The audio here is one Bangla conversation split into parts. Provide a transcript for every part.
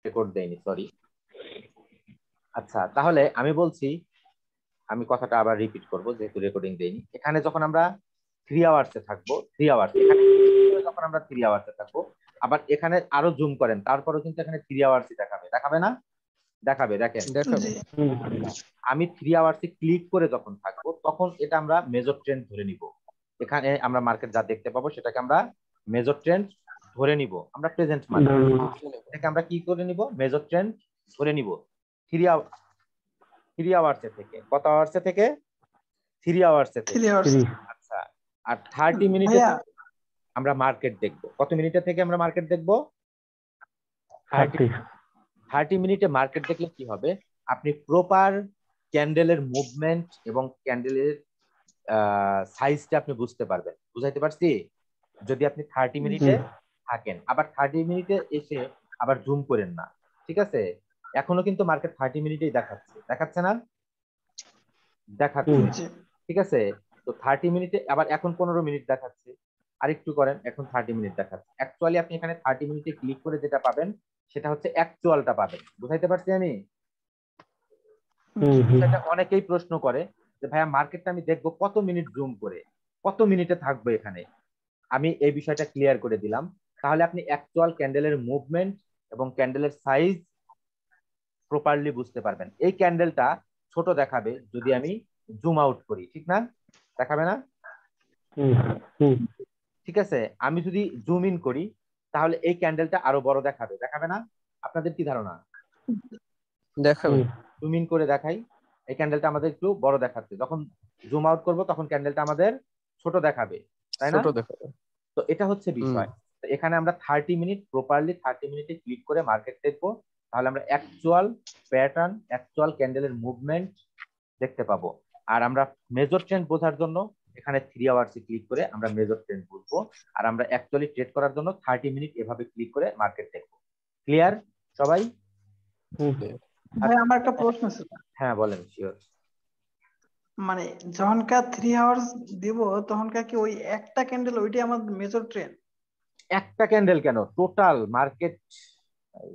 রেকর্ড দেইনি, সরি। আচ্ছা, তাহলে আমি বলছি, আমি কথাটা আবার রিপিট করব যেহেতু রেকর্ডিং দেইনি। এখানে যখন আমরা 3 আওয়ার্সে থাকবো, 3 আওয়ার্স এখানে যখন আমরা 3 আওয়ার্সে থাকবো, আবার এখানে আরো জুম করেন, তারপরেও কিন্তু এখানে 3 আওয়ার্সই দেখাবে, দেখাবে না? দেখাবে, দেখেন। জি আমি 3 আওয়ার্সে ক্লিক করে যখন থাকবো, তখন এটা আমরা মেজর ট্রেন্ড ধরে নিব। এখানে আমরা মার্কেট যা দেখতে পাবো সেটাকে আমরা মেজর ট্রেন্ড ধরে নিব। আমরা প্রেজেন্ট মার্কেট এটাকে আমরা কি করে নিব? মেজর ট্রেন্ড ধরে নিব। 3 আওয়ার্সে থেকে, কত আওয়ার্সে থেকে? 3 আওয়ার্সে থেকে। 3 আওয়ার্স আচ্ছা, আর 30 মিনিটে ভাইয়া আমরা মার্কেট দেখবো। কত মিনিটে থেকে আমরা মার্কেট দেখবো? 30 মিনিটে মার্কেট দেখলে কি হবে? আপনি প্রপার ক্যান্ডেলের মুভমেন্ট এবং ক্যান্ডেলের সাইজটা আপনি বুঝতে পারবেন। বুঝাইতে পারছি? যদি আপনি 30 মিনিটে থাকেন, আবার 30 মিনিটে এসে আবার জুম করেন না, ঠিক আছে? এখনো কিন্তু মার্কেট 30 মিনিটেই দেখাচ্ছে, দেখাচ্ছে না? দেখাচ্ছে, জি ঠিক আছে? তো 30 মিনিটে আবার এখন 15 মিনিট দেখাচ্ছে, আরেকটু করেন, এখন 30 মিনিট দেখাচ্ছে। অ্যাকচুয়ালি আপনি এখানে 30 মিনিটে ক্লিক করে যেটা পাবেন সেটা হচ্ছে অ্যাকচুয়ালটা পাবেন। বুঝাইতে পারছি আমি? সেটা অনেকেই প্রশ্ন করে যে ভাইয়া মার্কেটটা আমি দেখবো কত মিনিট জুম করে, কত মিনিটে থাকবো এখানে। আমি এই বিষয়টা ক্লিয়ার করে দিলাম। তাহলে আপনি অ্যাকচুয়াল ক্যান্ডেলের মুভমেন্ট এবং ক্যান্ডেলের সাইজ প্রপারলি বুঝতে পারবেন। এই ক্যান্ডেলটা ছোট দেখাবে যদি আমি জুম আউট করি, ঠিক না? দেখাবে না? ঠিক আছে, আমি যদি জুম ইন করি তাহলে এই ক্যান্ডেলটা আরো বড় দেখাবে, দেখাবে না? আপনাদের কি ধারণা? দেখাবে। জুম ইন করে দেখাই, এই ক্যান্ডেলটা আমাদের একটু বড় দেখাচ্ছে, যখন জুম আউট করব তখন ক্যান্ডেলটা আমাদের ছোট দেখাবে, তাই না? ছোট দেখাবে। তো এটা হচ্ছে বিষয়। তো এখানে আমরা 30 মিনিট প্রপারলি 30 মিনিটে ক্লিক করে মার্কেট দেখবো, তাহলে আমরা অ্যাকচুয়াল প্যাটার্ন, অ্যাকচুয়াল ক্যান্ডেলের মুভমেন্ট দেখতে পাবো। আর আমরা মেজর ট্রেন্ড বোঝার জন্য এখানে 3 আওয়ার্সে ক্লিক করে আমরা মেজর ট্রেন্ড বুঝবো। আর আমরা অ্যাকচুয়ালি ট্রেড করার জন্য 30 মিনিট এভাবে ক্লিক করে মার্কেট দেখবো। ক্লিয়ার সবাই? ভাই আমার একটা প্রশ্ন ছিল, হ্যাঁ বলেন, শিওর। মানে যখনকার 3 আওয়ার্স দিব তখনকার কি ওই একটা ক্যান্ডেল ওইটাই আমার মেজর ট্রেন্ড? একটা ক্যান্ডেল কেন, টোটাল মার্কেট।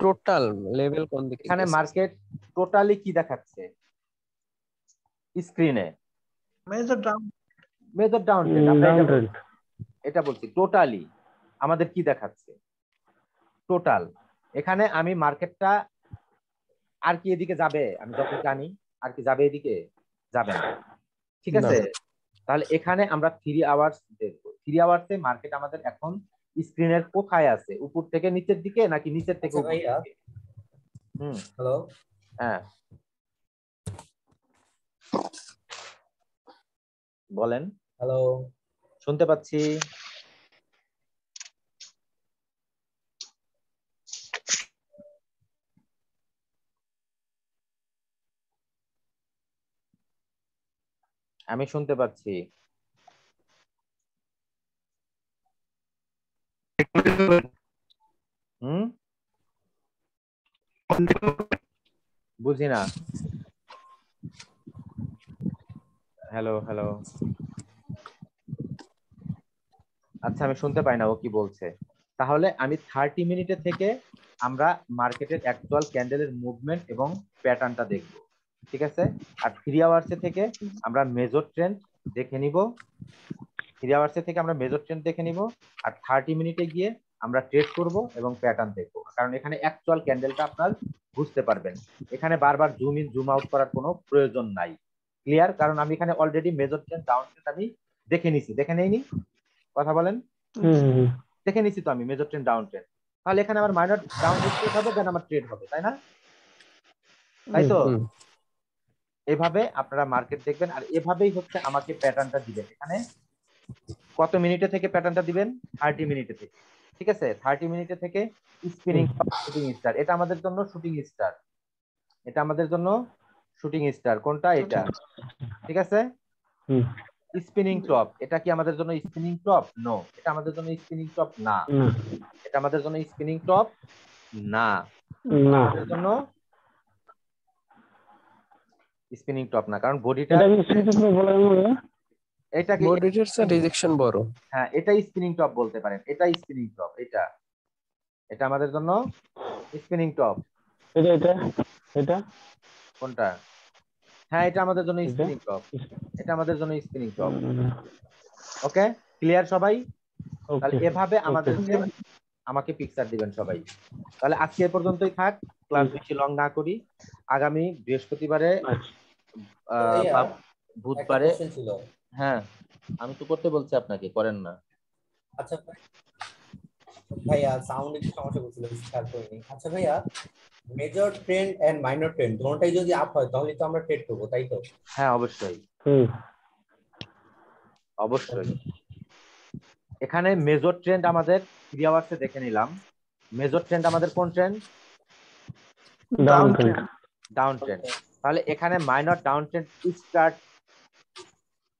টোটাল লেভেল কোন দিকে এখানে গেছে? মার্কেট টোটালি কি দেখাচ্ছে স্ক্রিনে? Major down major down trend. আমরা এটা বলছি টোটালি আমাদের কি দেখাচ্ছে, টোটাল। এখানে আমি মার্কেটটা আর কি এদিকে যাবে, আমি যত জানি আর কি যাবে এদিকে? যাবে না, ঠিক আছে? তাহলে এখানে আমরা 3 আওয়ার্স দেখবো। 3 আওয়ার্সে মার্কেট আমাদের এখন স্ক্রিনের কোথায় আছে, উপর থেকে নিচের দিকে নাকি নিচের থেকে উপর দিকে? হ্যালো, হ্যাঁ বলেন। হ্যালো, শুনতে পাচ্ছি। আমি শুনতে পাচ্ছি। হুম, বুঝি না। হ্যালো হ্যালো, আচ্ছা আমি শুনতে পাই না ও কি বলছে। তাহলে আমি 30 মিনিটে থেকে আমরা মার্কেটের অ্যাকচুয়াল ক্যান্ডেলের মুভমেন্ট এবং প্যাটার্নটা দেখব, ঠিক আছে? আর 3 আওয়ার্সে থেকে আমরা মেজর ট্রেন্ড দেখে নিব। 3 আওয়ার্সে থেকে আমরা মেজর ট্রেন্ড দেখে নিব। আর 30 মিনিটে গিয়ে আমরা ট্রেড করব এবং প্যাটার্ন দেখব, কারণ এখানে অ্যাকচুয়াল ক্যান্ডেলটা আপনার বুঝতে পারবেন। এখানে বারবার জুম ইন জুম আউট করার কোনো প্রয়োজন নাই। ক্লিয়ার? কারণ আমি এখানে already major trend down trend আমি দেখে নিছি, দেখে নেইনি? কথা বলেন। দেখে নিছি তো আমি মেজর ট্রেন্ড ডাউন ট্রেন্ড। তাহলে এখানে আমার মাইনর ডাউন ট্রেড হবে, দেন আমার ট্রেড হবে, তাই না? তাই তো? এভাবে আপনারা মার্কেট দেখবেন, আর এভাবেই হচ্ছে আমাকে প্যাটার্নটা দিবেন। এখানে কত মিনিটে থেকে প্যাটার্নটা দিবেন? 30 মিনিটে থেকে, ঠিক আছে? 30 মিনিটে থেকে স্পিনিং শুটিং স্টার, এটা আমাদের জন্য শুটিং স্টার, এটা আমাদের জন্য শুটিং স্টার। কোনটা? এটা, ঠিক আছে? স্পিনিং টপ, এটা কি আমাদের জন্য স্পিনিং টপ? নো, এটা আমাদের জন্য স্পিনিং টপ না, এটা আমাদের জন্য স্পিনিং টপ না, আমাদের জন্য স্পিনিং টপ না, কারণ বডিটা এটাকে, বডিটার রিজেকশন বড়। হ্যাঁ এটা স্পিনিং টপ বলতে পারেন, এটা স্পিনিং টপ, এটা এটা আমাদের জন্য স্পিনিং টপ। এটা এটা এটা কোনটা? হ্যাঁ, এটা আমাদের জন্য এটা স্পিনিং টপ। এটা আমাদের জন্য স্পিনিং টপ। ওকে, ক্লিয়ার সবাই? তাহলে ওকে এভাবে ওকে আমাকে পিকচার দিবেন সবাই। তাহলে আজকে এ পর্যন্তই থাক, ক্লাস বেশি লং না করি। আগামী বৃহস্পতিবারে আচ্ছা ভাইয়া বা একটা বুধবারে। কোশ্চেন ছিল। হ্যাঁ, আমি তো করতে বলছি আপনাকে, করেন না। আচ্ছা ভাইয়া, সাউন্ড একটু সমস্যা করছিল, বেশি খেয়াল করিনি। আচ্ছা ভাইয়া, major trend and minor trend দুটোটাই যদি আপ হয় তাহলে তো আমরা ট্রেড করবো, তাই তো? হ্যাঁ, অবশ্যই হুম অবশ্যই। এখানে মেজর ট্রেন্ড আমাদের 3 আওয়ার্সে দেখে নিলাম। মেজর ট্রেন্ড আমাদের কোন trend? Down down trend trend. Down trend. তাহলে এখানে মাইনর ডাউন ট্রেন্ড স্টার্ট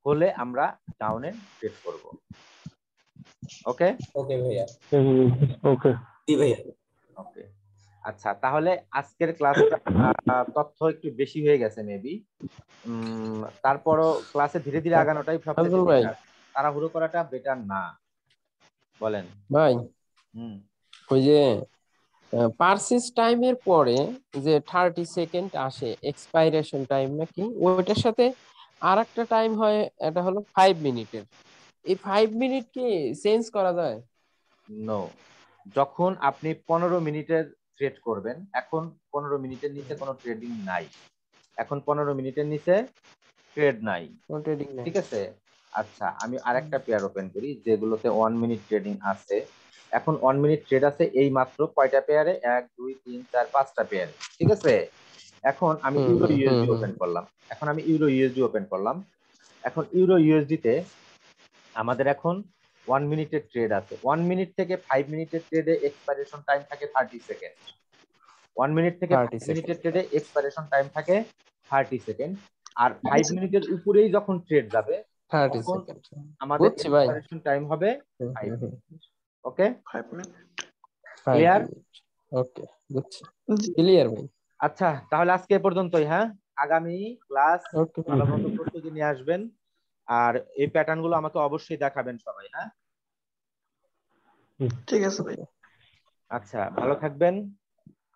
হলে আমরা ডাউনে ট্রেড করব। ওকে ওকে ভাইয়া। ওকে জি ভাইয়া। ওকে। আচ্ছা, তাহলে আজকের ক্লাসটা তথ্য একটু বেশি হয়ে গেছে মেবি। তারপরও ক্লাসে ধীরে ধীরে আগানোটাই সবচেয়ে নাজমুল ভাই, বেটার। তাড়াহুড়ো করাটা বেটার না, বলেন? ভাই হুম। ওই যে পারচেজ টাইমের পরে যে 30 সেকেন্ড আসে এক্সপাইরেশন টাইম নাকি, ওইটার সাথে আর একটা টাইম হয়, এটা হলো 5 মিনিটের। এই 5 মিনিট কি চেঞ্জ করা যায়? নো, যখন আপনি 15 মিনিটের ট্রেড করবেন, এখন 15 মিনিটের নিচে কোনো ট্রেডিং নাই। এখন 15 মিনিটের নিচে ট্রেড নাই, কোনো ট্রেডিং নাই। ঠিক আছে? আচ্ছা, আমি আরেকটা পেয়ার ওপেন করি যেগুলোতে 1 মিনিট ট্রেডিং আছে। এখন 1 মিনিট ট্রেড আছে এই মাত্র কয়টা পেয়ারে? 1 2 3 4 5টা পেয়ারে, ঠিক আছে? এখন আমি হুম ইউরো হুম হুম ইউএসডি হুম ওপেন করলাম। এখন ইউরো ইউএসডি তে আমাদের এখন 1 মিনিটের ট্রেড আছে। 1 মিনিট থেকে 5 মিনিটের ট্রেডে এক্সপাইরেশন টাইম থাকে 30 সেকেন্ড। 1 মিনিট থেকে 30 5 মিনিটের সেকেন্ড ট্রেডে এক্সপাইরেশন টাইম থাকে 30 সেকেন্ড। আর 5 মিনিটের উপরেই যখন ট্রেড যাবে 30 তখন সেকেন্ড আমাদের বুঝছি ভাই। এক্সপাইরেশন টাইম হবে হুম, 5 হুম, হুম। মিনিট। ওকে, 5 minute. Five clear? Minute okay, বুঝছি, ক্লিয়ার ভাই। আচ্ছা, তাহলে আজকে এ পর্যন্তই। হ্যাঁ, আগামী ক্লাস ওকে ভালো মতো প্রস্তুতি নিয়ে আসবেন। আর এই প্যাটার্ন গুলো আমাকে অবশ্যই দেখাবেন সবাই। হ্যাঁ, ঠিক আছে ভাই। আচ্ছা, ভালো থাকবেন।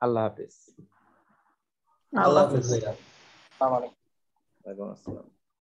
আল্লাহ হাফিজ। আল্লাহ আল্লাহ হাফেজ হাফেজ। ভাইয়া। ওয়ালাইকুম আসসালাম।